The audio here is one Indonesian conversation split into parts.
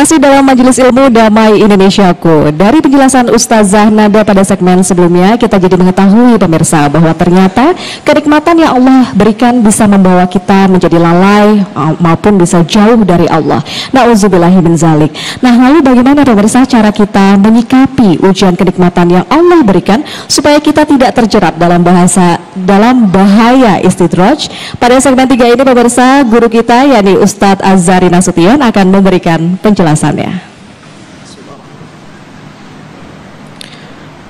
Masih dalam Majelis Ilmu Damai Indonesiaku. Dari penjelasan Ustazah Nada pada segmen sebelumnya, kita jadi mengetahui pemirsa bahwa ternyata kenikmatan yang Allah berikan bisa membawa kita menjadi lalai maupun bisa jauh dari Allah. Na'udzubillahi min zalik. Nah, lalu bagaimana pemirsa cara kita menyikapi ujian kenikmatan yang Allah berikan supaya kita tidak terjerat dalam bahaya istidraj? Pada segmen 3 ini pemirsa, guru kita yakni Ustadz Azhari Nasution akan memberikan penjelasannya.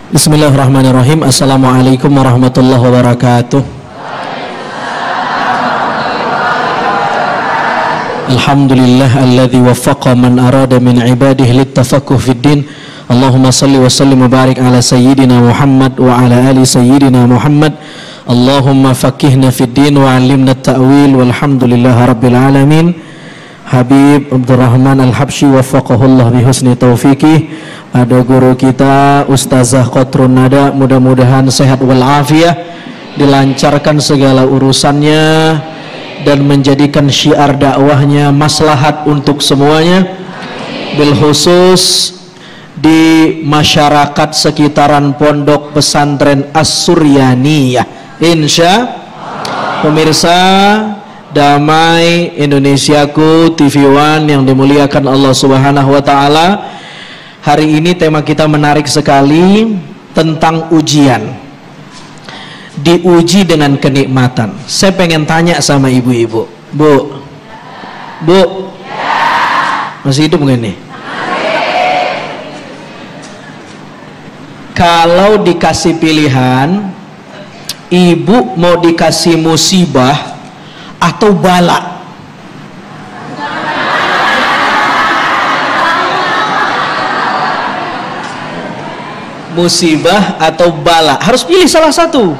Bismillahirrahmanirrahim. Assalamualaikum warahmatullahi wabarakatuh. Alhamdulillah alladzi waffaqa man arada min ibadihi littafaqquh fid din. Allahumma salli wa sallim wa barik ala sayyidina Muhammad wa ala ali sayyidina Muhammad. Allahumma faqihna fid din wa 'allimna at-ta'wil walhamdulillahi rabbil alamin. Habib Abdurrahman Al-Habsyi waffaqahullah bihusni taufiqih. Ada guru kita Ustazah Qatrun Nada, mudah-mudahan sehat walafiat, dilancarkan segala urusannya dan menjadikan syiar dakwahnya maslahat untuk semuanya, bil khusus di masyarakat sekitaran Pondok Pesantren As-Suryaniyah. Insya pemirsa Damai Indonesiaku, TV One yang dimuliakan Allah Subhanahu wa taala. Hari ini tema kita menarik sekali, tentang ujian. Diuji dengan kenikmatan. Saya pengen tanya sama ibu-ibu. Bu. Masih hidup nggak nih? Kalau dikasih pilihan, ibu mau dikasih musibah atau bala? Musibah atau bala? Harus pilih salah satu.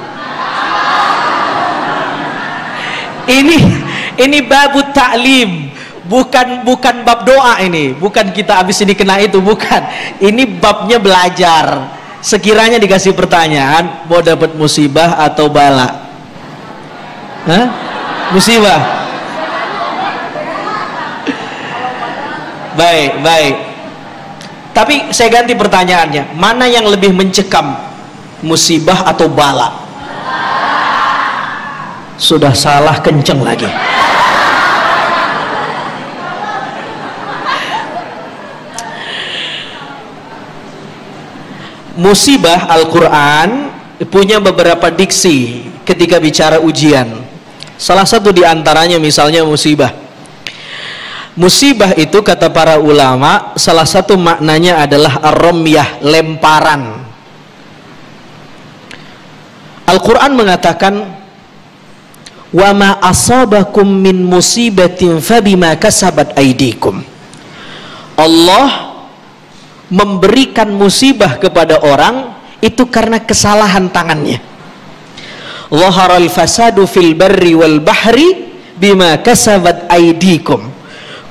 Ini babu ta'lim, bukan bab doa ini, bukan kita habis ini kena itu, bukan. Ini babnya belajar. Sekiranya dikasih pertanyaan, mau dapat musibah atau bala? Hah? Musibah. Baik. Tapi saya ganti pertanyaannya, mana yang lebih mencekam, musibah atau bala? Sudah salah kenceng lagi. Musibah Al-Quran punya beberapa diksi ketika bicara ujian. Salah satu diantaranya misalnya musibah. Musibah itu kata para ulama, salah satu maknanya adalah ar-ramyah, lemparan. Al-Quran mengatakan, wa ma asabakum min musibatin fabima kasabat aydikum. Allah memberikan musibah kepada orang itu karena kesalahan tangannya. Zaharal fasadu fil barri wal bahri bima kasabat aydikum.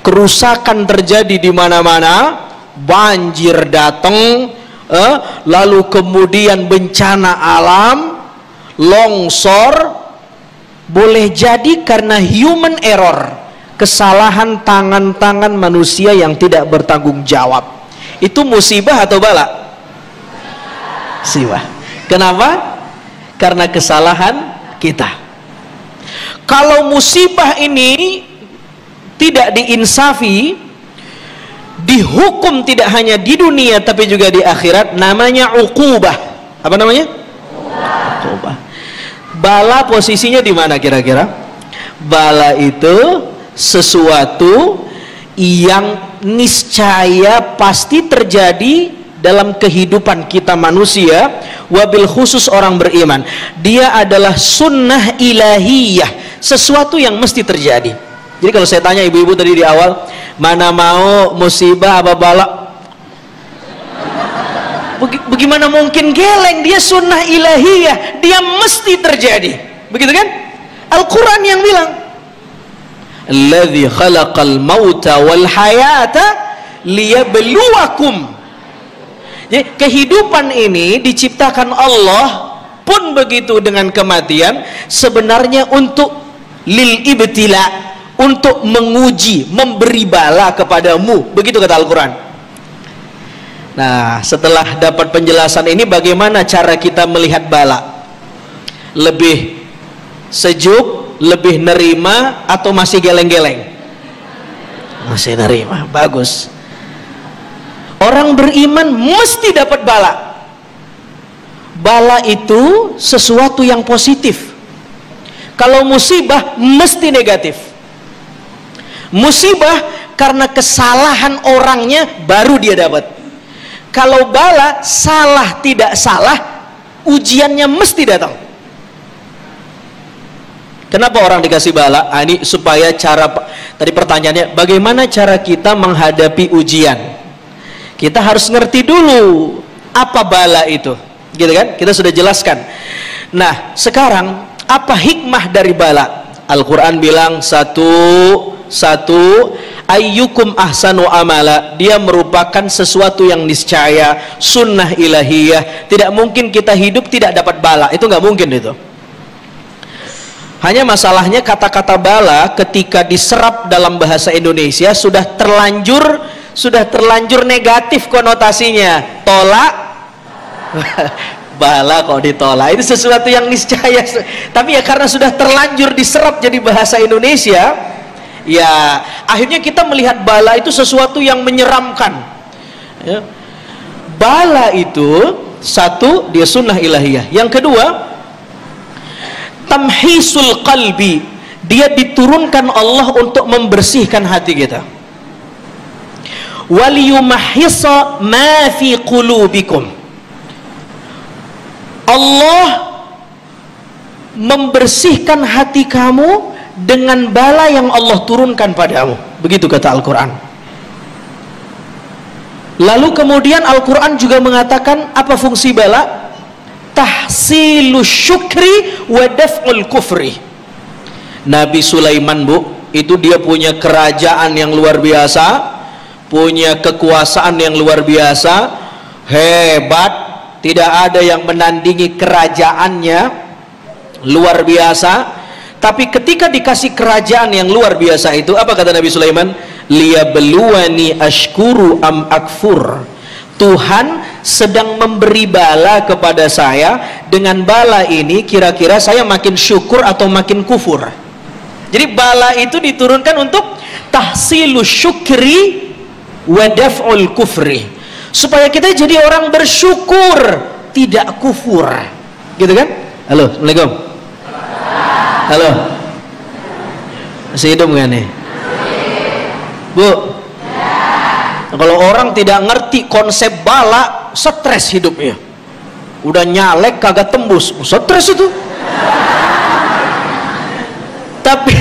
Kerusakan terjadi di mana-mana, banjir datang, lalu kemudian bencana alam, longsor, boleh jadi karena human error, kesalahan tangan-tangan manusia yang tidak bertanggung jawab. Itu musibah atau bala? Musibah. Kenapa? Karena kesalahan kita. Kalau musibah ini tidak diinsafi, dihukum tidak hanya di dunia tapi juga di akhirat, namanya uqubah. Apa namanya? Uqubah. Bala posisinya di mana kira-kira? Bala itu sesuatu yang niscaya pasti terjadi dalam kehidupan kita manusia, wabil khusus orang beriman. Dia adalah sunnah ilahiyah, sesuatu yang mesti terjadi. Jadi kalau saya tanya ibu-ibu tadi di awal, mana mau musibah apa bala? Bagaimana mungkin geleng? Dia sunnah ilahiyah, dia mesti terjadi. Begitu kan? Al-Quran yang bilang, alladzi khalaqal mauta wal hayata liyabluwakum. Jadi kehidupan ini diciptakan Allah, pun begitu dengan kematian, sebenarnya untuk lil ibtila, untuk menguji, memberi bala kepadamu. Begitu kata Al-Quran. Nah, setelah dapat penjelasan ini, bagaimana cara kita melihat bala? Lebih sejuk, lebih nerima, atau masih geleng-geleng? Masih nerima, bagus. Orang beriman mesti dapat bala. Bala itu sesuatu yang positif. Kalau musibah mesti negatif. Musibah karena kesalahan orangnya baru dia dapat. Kalau bala, salah tidak salah, ujiannya mesti datang. Kenapa orang dikasih bala? Ini supaya cara, tadi pertanyaannya, bagaimana cara kita menghadapi ujian? Kita harus ngerti dulu apa bala itu, gitu kan? Kita sudah jelaskan. Nah, sekarang apa hikmah dari bala? Al-Quran bilang satu ayyukum ahsanu amala. Dia merupakan sesuatu yang niscaya, sunnah ilahiyah. Tidak mungkin kita hidup tidak dapat bala, itu nggak mungkin itu. Hanya masalahnya kata-kata bala ketika diserap dalam bahasa Indonesia sudah terlanjur negatif konotasinya. Tolak bala kok ditolak, itu sesuatu yang niscaya. Tapi ya karena sudah terlanjur diserap jadi bahasa Indonesia, ya akhirnya kita melihat bala itu sesuatu yang menyeramkan ya. Bala itu satu, dia sunnah ilahiyah. Yang kedua, tamhisul qalbi, dia diturunkan Allah untuk membersihkan hati kita. Waliyumahhisa ma fi qulubikum, Allah membersihkan hati kamu dengan bala yang Allah turunkan padamu. Begitu kata Al-Quran. Lalu kemudian Al-Quran juga mengatakan apa fungsi bala? Tahsilu syukri wa daf'ul kufri. Nabi Sulaiman, Bu, itu dia punya kerajaan yang luar biasa, punya kekuasaan yang luar biasa, hebat, tidak ada yang menandingi kerajaannya, luar biasa. Tapi ketika dikasih kerajaan yang luar biasa itu, apa kata Nabi Sulaiman? Liyabluwani ashkuru am akfur. Tuhan sedang memberi bala kepada saya. Dengan bala ini kira-kira saya makin syukur atau makin kufur. Jadi bala itu diturunkan untuk tahsilu syukri wa daf'ul kufri, supaya kita jadi orang bersyukur, tidak kufur, gitu kan? Halo, Assalamualaikum. Halo, masih hidup nggak nih, Bu? Kalau orang tidak ngerti konsep bala, stres hidupnya. Udah nyalek kagak tembus, stres itu. Tapi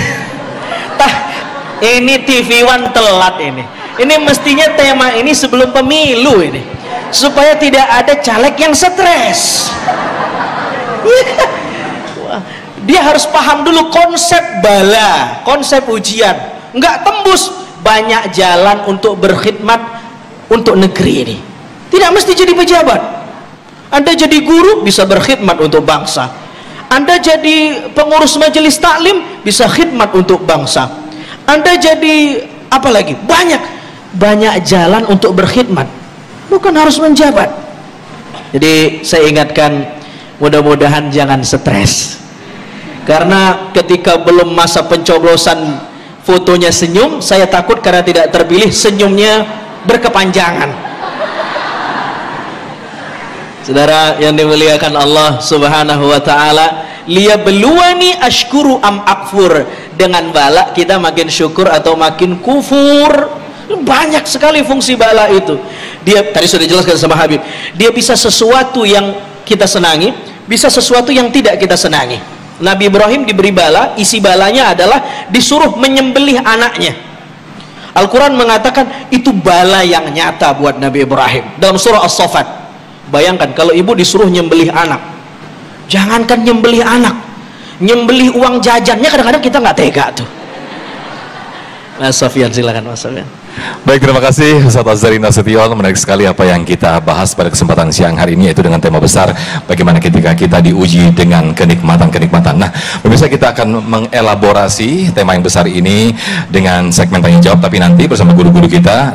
ini TV One telat ini. Ini mestinya tema ini sebelum pemilu ini, supaya tidak ada caleg yang stres. Dia harus paham dulu konsep bala, konsep ujian. Nggak tembus, banyak jalan untuk berkhidmat untuk negeri ini. Tidak mesti jadi pejabat. Anda jadi guru bisa berkhidmat untuk bangsa. Anda jadi pengurus majelis taklim bisa khidmat untuk bangsa. Anda jadi apa lagi? Banyak jalan untuk berkhidmat, bukan harus menjabat. Jadi saya ingatkan, mudah-mudahan jangan stres, karena ketika belum masa pencoblosan fotonya senyum, saya takut karena tidak terpilih senyumnya berkepanjangan. Saudara yang dimuliakan Allah Subhanahu wa taala, liyabluwani ashkuru am akfur. Dengan bala kita makin syukur atau makin kufur. Banyak sekali fungsi bala itu. Dia tadi sudah jelaskan sama Habib, dia bisa sesuatu yang kita senangi, bisa sesuatu yang tidak kita senangi. Nabi Ibrahim diberi bala, isi balanya adalah disuruh menyembelih anaknya. Al-Quran mengatakan itu bala yang nyata buat Nabi Ibrahim. Dalam surah As-Saffat, bayangkan kalau ibu disuruh nyembelih anak. Jangankan nyembelih anak, nyembelih uang jajannya kadang-kadang kita nggak tega tuh. Mas Sofyan, silakan Mas Sofyan. Baik, terima kasih Ustaz Azhari Nasution. Menarik sekali apa yang kita bahas pada kesempatan siang hari ini, yaitu dengan tema besar bagaimana ketika kita diuji dengan kenikmatan-kenikmatan. Nah, pemirsa, kita akan mengelaborasi tema yang besar ini dengan segmen tanya jawab, tapi nanti bersama guru-guru kita.